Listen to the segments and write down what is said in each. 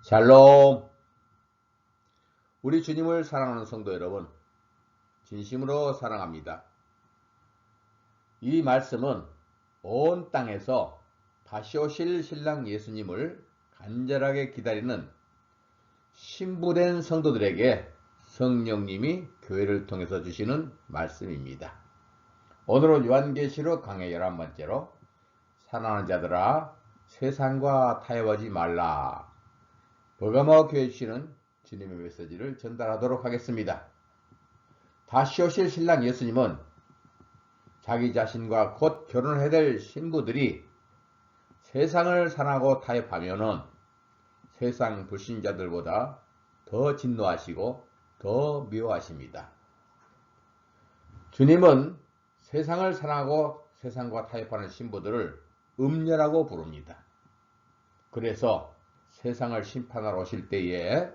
샬롬. 우리 주님을 사랑하는 성도 여러분, 진심으로 사랑합니다. 이 말씀은 온 땅에서 다시 오실 신랑 예수님을 간절하게 기다리는 신부된 성도들에게 성령님이 교회를 통해서 주시는 말씀입니다. 오늘은 요한계시록 강의 11번째로 사랑하는 자들아 세상과 타협하지 말라, 버가모 교회 주시는 주님의 메시지를 전달하도록 하겠습니다. 다시 오실 신랑 예수님은 자기 자신과 곧 결혼해야 될 신부들이 세상을 사랑하고 타협하면은 세상 불신자들보다 더 진노하시고 더 미워하십니다. 주님은 세상을 사랑하고 세상과 타협하는 신부들을 음녀라고 부릅니다. 그래서 세상을 심판하러 오실 때에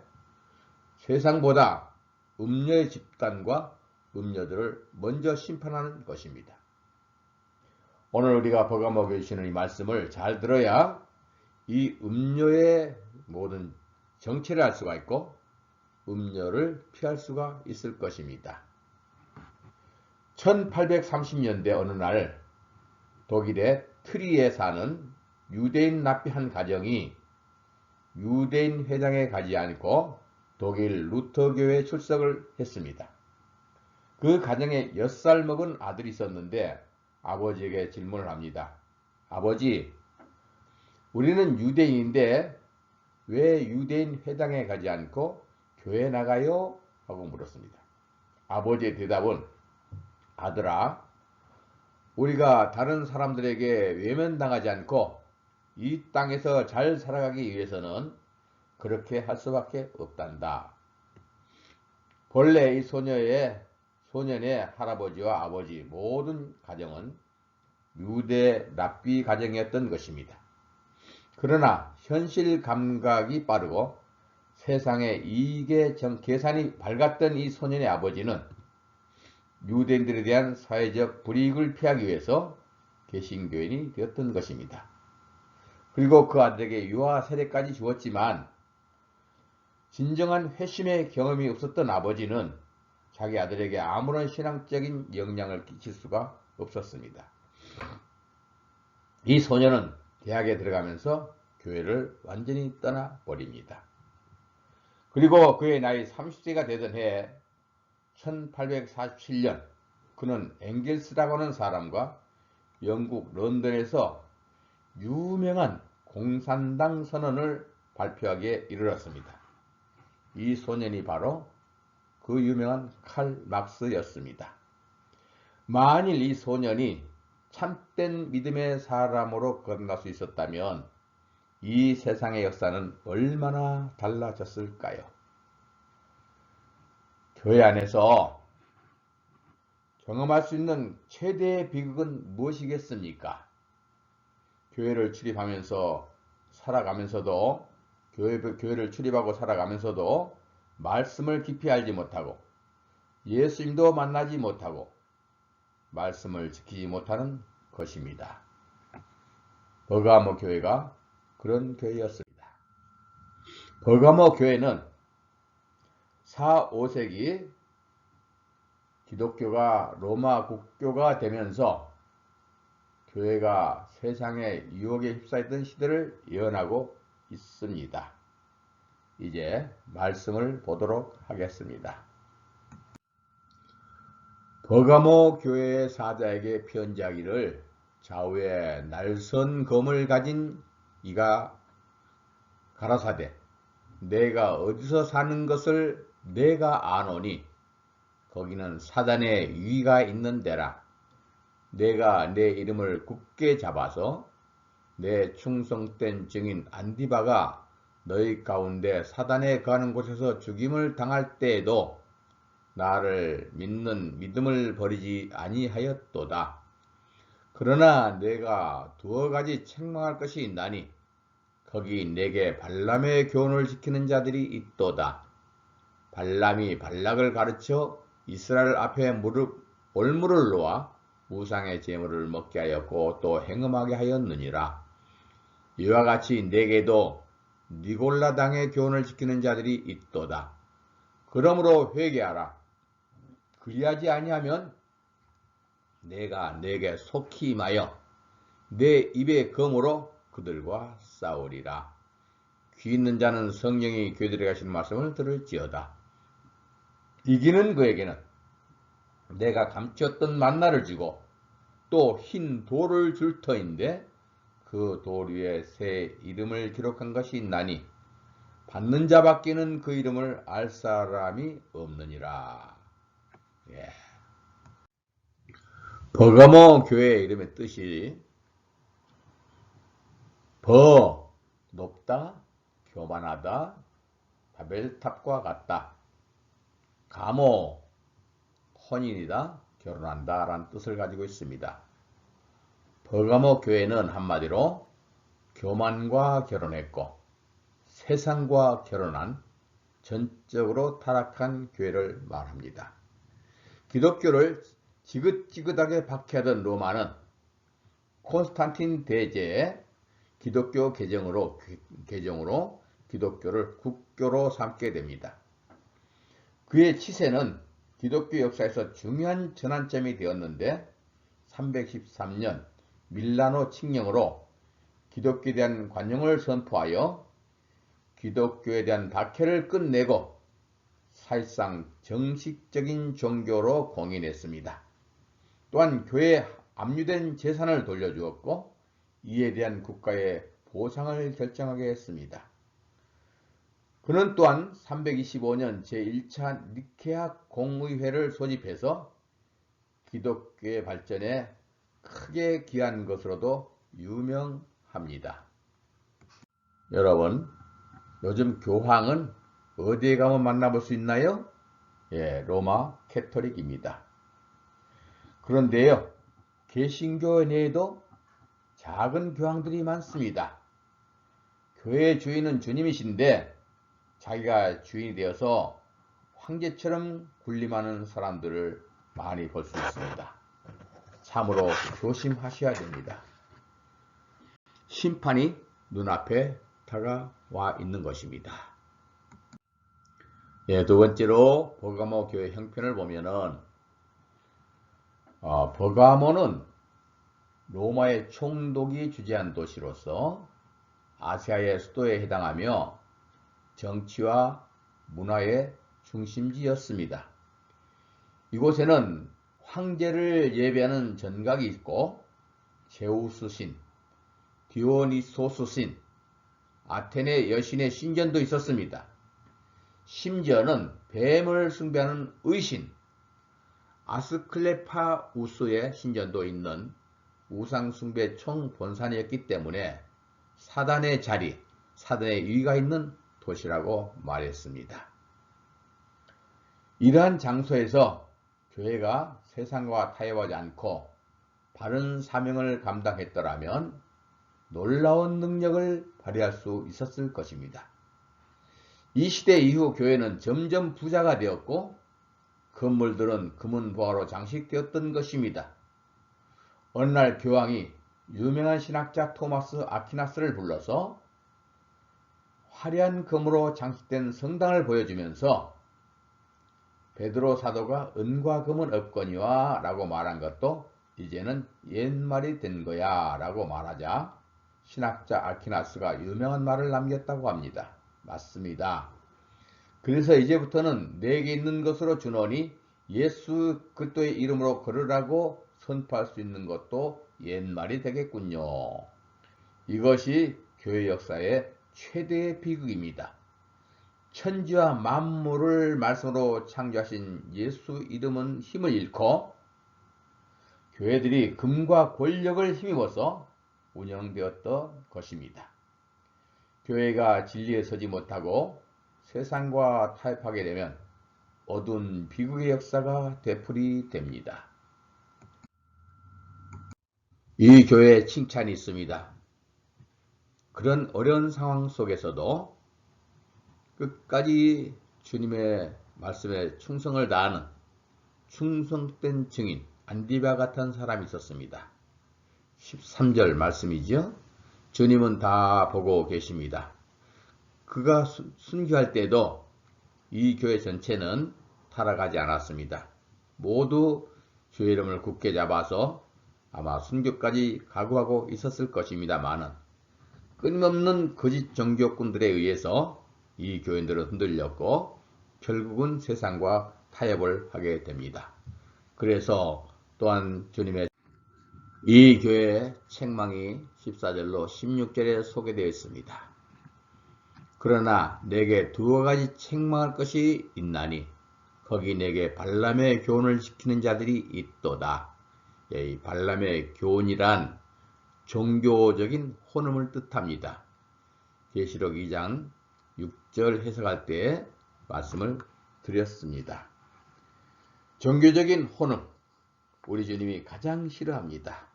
세상보다 음녀의 집단과 음녀들을 먼저 심판하는 것입니다. 오늘 우리가 버가모 교회 주시는 이 말씀을 잘 들어야 이 음녀의 모든 정체를 알 수가 있고 음녀를 피할 수가 있을 것입니다. 1830년대 어느 날 독일의 트리에 사는 유대인 납비 한 가정이 유대인 회당에 가지 않고 독일 루터교회에 출석을 했습니다. 그 가정에 6살 먹은 아들이 있었는데 아버지에게 질문을 합니다. 아버지, 우리는 유대인인데 왜 유대인 회당에 가지 않고 교회에 나가요? 하고 물었습니다. 아버지의 대답은, 아들아, 우리가 다른 사람들에게 외면당하지 않고 이 땅에서 잘 살아가기 위해서는 그렇게 할 수밖에 없단다. 본래 이 소년의 할아버지와 아버지 모든 가정은 유대 랍비 가정이었던 것입니다. 그러나 현실 감각이 빠르고 세상의 이익의 계산이 밝았던 이 소년의 아버지는 유대인들에 대한 사회적 불이익을 피하기 위해서 개신교인이 되었던 것입니다. 그리고 그 아들에게 유아 세례까지 주었지만 진정한 회심의 경험이 없었던 아버지는 자기 아들에게 아무런 신앙적인 영향을 끼칠 수가 없었습니다. 이 소년은 대학에 들어가면서 교회를 완전히 떠나버립니다. 그리고 그의 나이 30세가 되던 해 1847년 그는 엥겔스라고 하는 사람과 영국 런던에서 유명한 공산당 선언을 발표하기에 이르렀습니다. 이 소년이 바로 그 유명한 칼 막스였습니다. 만일 이 소년이 참된 믿음의 사람으로 거듭날 수 있었다면 이 세상의 역사는 얼마나 달라졌을까요? 교회 안에서 경험할 수 있는 최대의 비극은 무엇이겠습니까? 교회를 출입하면서 살아가면서도 교회를 출입하고 살아가면서도 말씀을 깊이 알지 못하고 예수님도 만나지 못하고 말씀을 지키지 못하는 것입니다. 버가모 교회가 그런 교회였습니다. 버가모 교회는 4, 5세기 기독교가 로마 국교가 되면서 교회가 세상의 유혹에 휩싸였던 시대를 예언하고 있습니다. 이제 말씀을 보도록 하겠습니다. 버가모 교회의 사자에게 편지하기를, 좌우에 날선 검을 가진 이가 가라사대, 내가 어디서 사는 것을 내가 아노니 거기는 사단의 위가 있는 데라. 내가 내 이름을 굳게 잡아서 내 충성된 증인 안디바가 너희 가운데 사단에 거하는 곳에서 죽임을 당할 때에도 나를 믿는 믿음을 버리지 아니하였도다. 그러나 내가 두어 가지 책망할 것이 있나니 거기 내게 발람의 교훈을 지키는 자들이 있도다. 발람이 발락을 가르쳐 이스라엘 앞에 올무를 놓아 우상의 제물을 먹게 하였고 또 행음하게 하였느니라. 이와 같이 내게도 니골라당의 교훈을 지키는 자들이 있도다. 그러므로 회개하라. 그리하지 아니하면 내가 내게 속히 임하여 내 입의 검으로 그들과 싸우리라. 귀 있는 자는 성령이 교들에 가시는 말씀을 들을지어다. 이기는 그에게는 내가 감추었던 만나를 주고 또 흰 돌을 줄 터인데 그 돌 위에 새 이름을 기록한 것이 있나니 받는 자밖에는 그 이름을 알 사람이 없느니라. 예. 버가모 교회의 이름의 뜻이 높다, 교만하다, 바벨탑과 같다. 가모, 혼인이다, 결혼한다 라는 뜻을 가지고 있습니다. 버가모 교회는 한마디로 교만과 결혼했고 세상과 결혼한 전적으로 타락한 교회를 말합니다. 기독교를 지긋지긋하게 박해하던 로마는 콘스탄틴 대제의 기독교 개정으로 기독교를 국교로 삼게 됩니다. 그의 치세는 기독교 역사에서 중요한 전환점이 되었는데 313년 밀라노 칙령으로 기독교에 대한 관용을 선포하여 기독교에 대한 박해를 끝내고 사실상 정식적인 종교로 공인했습니다. 또한 교회에 압류된 재산을 돌려주었고 이에 대한 국가의 보상을 결정하게 했습니다. 그는 또한 325년 제1차 니케아 공의회를 소집해서 기독교의 발전에 크게 기한 것으로도 유명합니다. 여러분, 요즘 교황은 어디에 가면 만나볼 수 있나요? 예, 로마 캐토릭입니다. 그런데요, 개신교 내에도 작은 교황들이 많습니다. 교회의 주인은 주님이신데 자기가 주인이 되어서 황제처럼 군림하는 사람들을 많이 볼 수 있습니다. 참으로 조심하셔야 됩니다. 심판이 눈앞에 다가와 있는 것입니다. 예, 두 번째로 버가모 교회 형편을 보면은 버가모는 로마의 총독이 주재한 도시로서 아시아의 수도에 해당하며 정치와 문화의 중심지였습니다. 이곳에는 황제를 예배하는 전각이 있고 제우스 신, 디오니소스 신, 아테네 여신의 신전도 있었습니다. 심지어는 뱀을 숭배하는 의신, 아스클레파우스의 신전도 있는 우상숭배 총본산이었기 때문에 사단의 자리, 사단의 위가 있는 도시라고 말했습니다. 이러한 장소에서 교회가 세상과 타협하지 않고 바른 사명을 감당했더라면 놀라운 능력을 발휘할 수 있었을 것입니다. 이 시대 이후 교회는 점점 부자가 되었고 건물들은 금은보화로 장식되었던 것입니다. 어느 날 교황이 유명한 신학자 토마스 아퀴나스를 불러서 화려한 금으로 장식된 성당을 보여주면서 베드로 사도가 은과 금은 없거니와 라고 말한 것도 이제는 옛말이 된 거야 라고 말하자 신학자 아퀴나스가 유명한 말을 남겼다고 합니다. 맞습니다. 그래서 이제부터는 내게 있는 것으로 주노니 예수 그리스도의 이름으로 걸으라고 선포할 수 있는 것도 옛말이 되겠군요. 이것이 교회 역사의 최대의 비극입니다. 천지와 만물을 말씀으로 창조하신 예수 이름은 힘을 잃고 교회들이 금과 권력을 힘입어서 운영되었던 것입니다. 교회가 진리에 서지 못하고 세상과 타협하게 되면 어두운 비극의 역사가 되풀이됩니다. 이 교회에 칭찬이 있습니다. 그런 어려운 상황 속에서도 끝까지 주님의 말씀에 충성을 다하는 충성된 증인 안디바 같은 사람이 있었습니다. 13절 말씀이죠. 주님은 다 보고 계십니다. 그가 순교할 때도 이 교회 전체는 타락하지 않았습니다. 모두 주의 이름을 굳게 잡아서 아마 순교까지 각오하고 있었을 것입니다만은 끊임없는 거짓 종교꾼들에 의해서 이 교인들은 흔들렸고 결국은 세상과 타협을 하게 됩니다. 그래서 또한 주님의 이 교회의 책망이 14절로 16절에 소개되어 있습니다. 그러나 내게 두 가지 책망할 것이 있나니 거기 내게 발람의 교훈을 지키는 자들이 있도다. 이 발람의 교훈이란 종교적인 혼음을 뜻합니다. 계시록 2장 6절 해석할 때 말씀을 드렸습니다. 종교적인 혼음, 우리 주님이 가장 싫어합니다.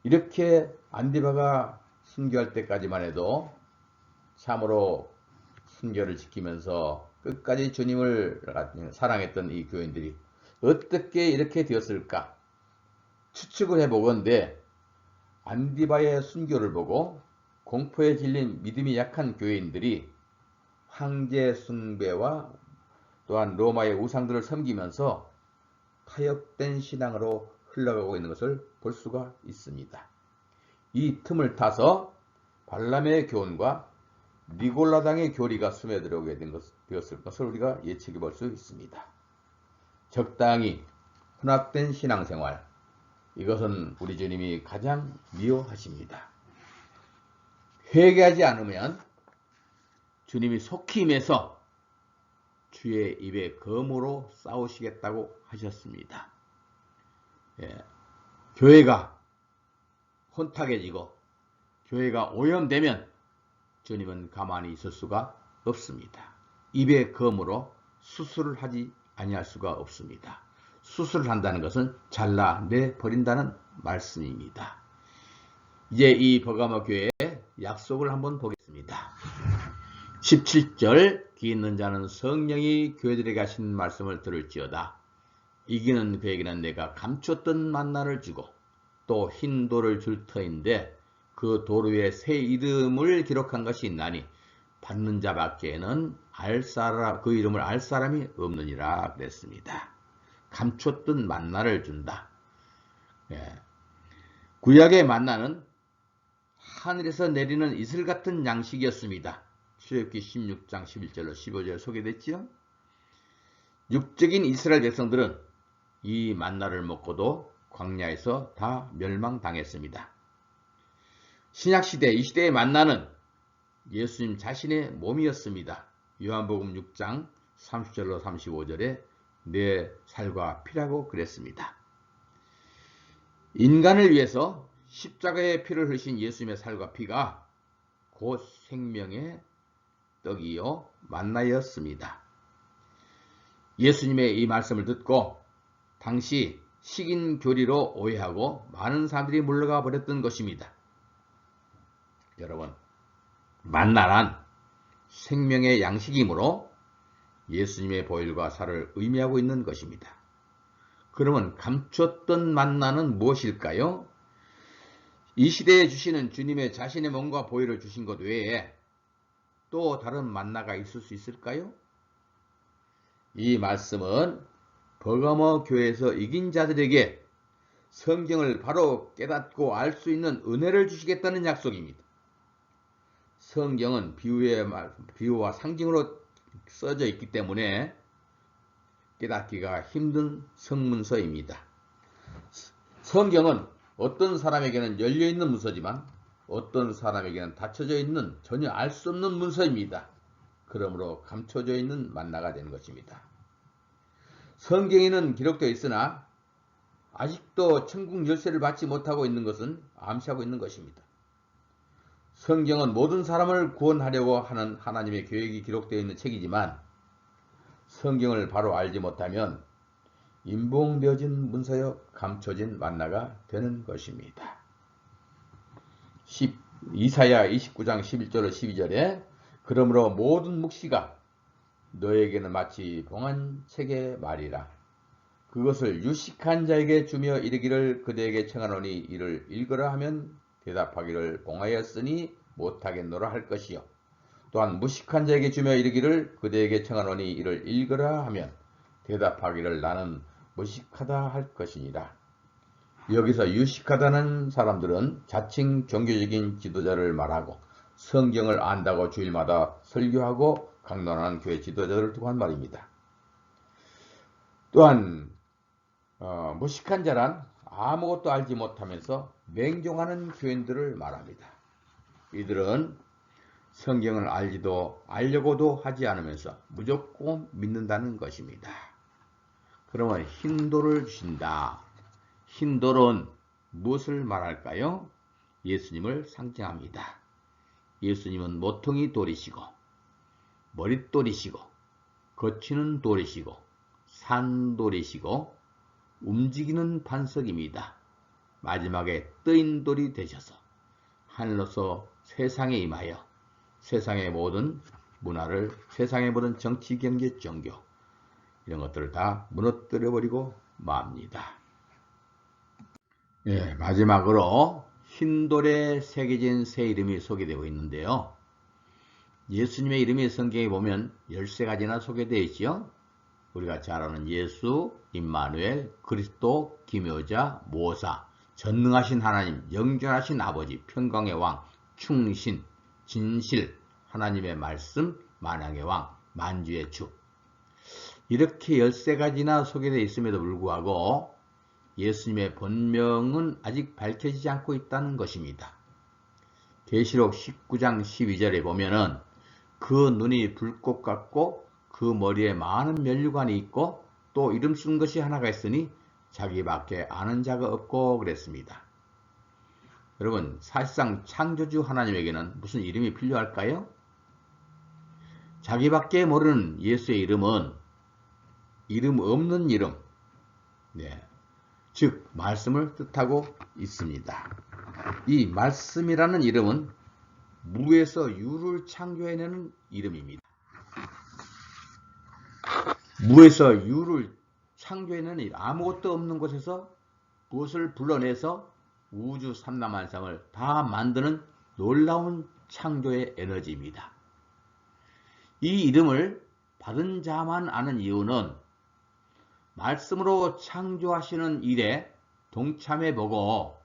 이렇게 안디바가 순교할 때까지만 해도 참으로 순교를 지키면서 끝까지 주님을 사랑했던 이 교인들이 어떻게 이렇게 되었을까 추측을 해보건대 안디바의 순교를 보고 공포에 질린 믿음이 약한 교인들이 황제 숭배와 또한 로마의 우상들을 섬기면서 타협된 신앙으로 흘러가고 있는 것을 볼 수가 있습니다. 이 틈을 타서 발람의 교훈과 니골라당의 교리가 스며들어오게 되었을 것을 우리가 예측해 볼 수 있습니다. 적당히 혼합된 신앙생활, 이것은 우리 주님이 가장 미워하십니다. 회개하지 않으면 주님이 속히 임해서 주의 입에 검으로 싸우시겠다고 하셨습니다. 교회가 혼탁해지고 교회가 오염되면 주님은 가만히 있을 수가 없습니다. 입에 검으로 수술을 하지 아니할 수가 없습니다. 수술을 한다는 것은 잘라내 버린다는 말씀입니다. 이제 이 버가모 교회의 약속을 한번 보겠습니다. 17절 귀 있는 자는 성령이 교회들에게 하신 말씀을 들을지어다. 이기는 그에게는 내가 감췄던 만나를 주고 또 흰 돌을 줄 터인데 그 돌 위에 새 이름을 기록한 것이 있나니 받는 자밖에는 그 이름을 알 사람이 없느니라 그랬습니다. 감췄던 만나를 준다. 구약의 만나는 하늘에서 내리는 이슬 같은 양식이었습니다. 출애굽기 16장 11절로 15절 소개됐지요. 육적인 이스라엘 백성들은 이 만나를 먹고도 광야에서 다 멸망당했습니다. 신약시대 이 시대의 만나는 예수님 자신의 몸이었습니다. 요한복음 6장 30절로 35절에 내 살과 피라고 그랬습니다. 인간을 위해서 십자가의 피를 흘리신 예수님의 살과 피가 곧 생명의 떡이요 만나였습니다. 예수님의 이 말씀을 듣고 당시 식인 교리로 오해하고 많은 사람들이 물러가 버렸던 것입니다. 여러분, 만나란 생명의 양식이므로 예수님의 보혈과 살을 의미하고 있는 것입니다. 그러면 감췄던 만나는 무엇일까요? 이 시대에 주시는 주님의 자신의 몸과 보혈을 주신 것 외에 또 다른 만나가 있을 수 있을까요? 이 말씀은 버가모 교회에서 이긴 자들에게 성경을 바로 깨닫고 알 수 있는 은혜를 주시겠다는 약속입니다. 성경은 비유와 상징으로 써져 있기 때문에 깨닫기가 힘든 성문서입니다. 성경은 어떤 사람에게는 열려있는 문서지만 어떤 사람에게는 닫혀져 있는 전혀 알 수 없는 문서입니다. 그러므로 감춰져 있는 만나가 되는 것입니다. 성경에는 기록되어 있으나 아직도 천국 열쇠를 받지 못하고 있는 것은 암시하고 있는 것입니다. 성경은 모든 사람을 구원하려고 하는 하나님의 계획이 기록되어 있는 책이지만 성경을 바로 알지 못하면 인봉되어진 문서여 감춰진 만나가 되는 것입니다. 이사야 29장 11절로 12절에 그러므로 모든 묵시가 너에게는 마치 봉한 책의 말이라. 그것을 유식한 자에게 주며 이르기를 그대에게 청하노니 이를 읽으라 하면 대답하기를 봉하였으니 못하겠노라 할 것이요. 또한 무식한 자에게 주며 이르기를 그대에게 청하노니 이를 읽으라 하면 대답하기를 나는 무식하다 할 것이니라. 여기서 유식하다는 사람들은 자칭 종교적인 지도자를 말하고 성경을 안다고 주일마다 설교하고 강론하는 교회 지도자들을 두고 한 말입니다. 또한 무식한 자란 아무것도 알지 못하면서 맹종하는 교인들을 말합니다. 이들은 성경을 알려고도 하지 않으면서 무조건 믿는다는 것입니다. 그러면 흰돌을 주신다. 흰돌은 무엇을 말할까요? 예수님을 상징합니다. 예수님은 모퉁이 돌이시고 머릿돌이시고 거치는 돌이시고 산돌이시고 움직이는 반석입니다. 마지막에 뜨인 돌이 되셔서 하늘로서 세상에 임하여 세상의 모든 문화를, 세상의 모든 정치, 경제, 종교 이런 것들을 다 무너뜨려버리고 맙니다. 예, 마지막으로 흰돌에 새겨진 새 이름이 소개되고 있는데요. 예수님의 이름이 성경에 보면 13가지나 소개되어 있죠. 우리가 잘 아는 예수, 임마누엘, 그리스도, 기묘자, 모사, 전능하신 하나님, 영존하신 아버지, 평강의 왕, 충신, 진실, 하나님의 말씀, 만왕의 왕, 만주의 주. 이렇게 13가지나 소개되어 있음에도 불구하고 예수님의 본명은 아직 밝혀지지 않고 있다는 것입니다. 계시록 19장 12절에 보면은 그 눈이 불꽃 같고 그 머리에 많은 면류관이 있고 또 이름 쓴 것이 하나가 있으니 자기밖에 아는 자가 없고 그랬습니다. 여러분, 사실상 창조주 하나님에게는 무슨 이름이 필요할까요? 자기밖에 모르는 예수의 이름은 이름 없는 이름, 즉 말씀을 뜻하고 있습니다. 이 말씀이라는 이름은 무에서 유를 창조해내는 이름입니다. 무에서 유를 창조해내는 아무것도 없는 곳에서 무엇을 불러내서 우주 삼라만상을 다 만드는 놀라운 창조의 에너지입니다. 이 이름을 받은 자만 아는 이유는 말씀으로 창조하시는 일에 동참해보고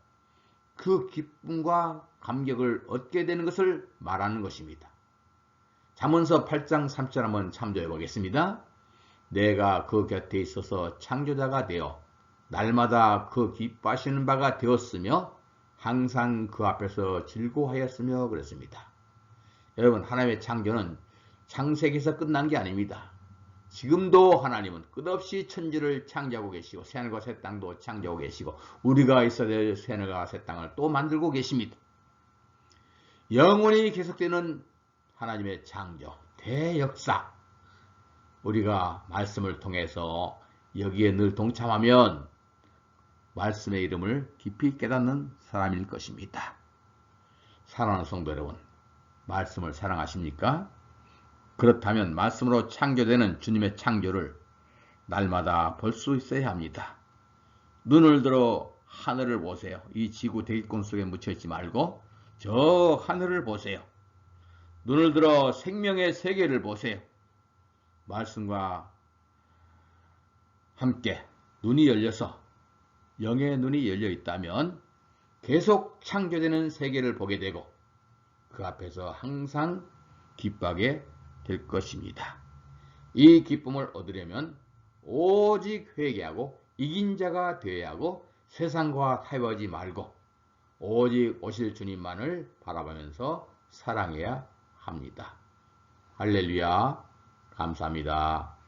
그 기쁨과 감격을 얻게 되는 것을 말하는 것입니다. 잠언서 8장 3절 한번 참조해 보겠습니다. 내가 그 곁에 있어서 창조자가 되어 날마다 그 기뻐하시는 바가 되었으며 항상 그 앞에서 즐거워하였으며 그랬습니다. 여러분, 하나님의 창조는 창세기에서 끝난 게 아닙니다. 지금도 하나님은 끝없이 천지를 창조하고 계시고 새하늘과 새 땅도 창조하고 계시고 우리가 있어야 될 새하늘과 새 땅을 또 만들고 계십니다. 영원히 계속되는 하나님의 창조, 대역사, 우리가 말씀을 통해서 여기에 늘 동참하면 말씀의 이름을 깊이 깨닫는 사람일 것입니다. 사랑하는 성도 여러분, 말씀을 사랑하십니까? 그렇다면 말씀으로 창조되는 주님의 창조를 날마다 볼 수 있어야 합니다. 눈을 들어 하늘을 보세요. 이 지구 대기권 속에 묻혀있지 말고 저 하늘을 보세요. 눈을 들어 생명의 세계를 보세요. 말씀과 함께 눈이 열려서 영의 눈이 열려 있다면 계속 창조되는 세계를 보게 되고 그 앞에서 항상 기뻐하게 될 것입니다. 이 기쁨을 얻으려면 오직 회개하고 이긴 자가 되어야 하고 세상과 타협하지 말고 오직 오실 주님만을 바라보면서 사랑해야 합니다. 할렐루야, 감사합니다.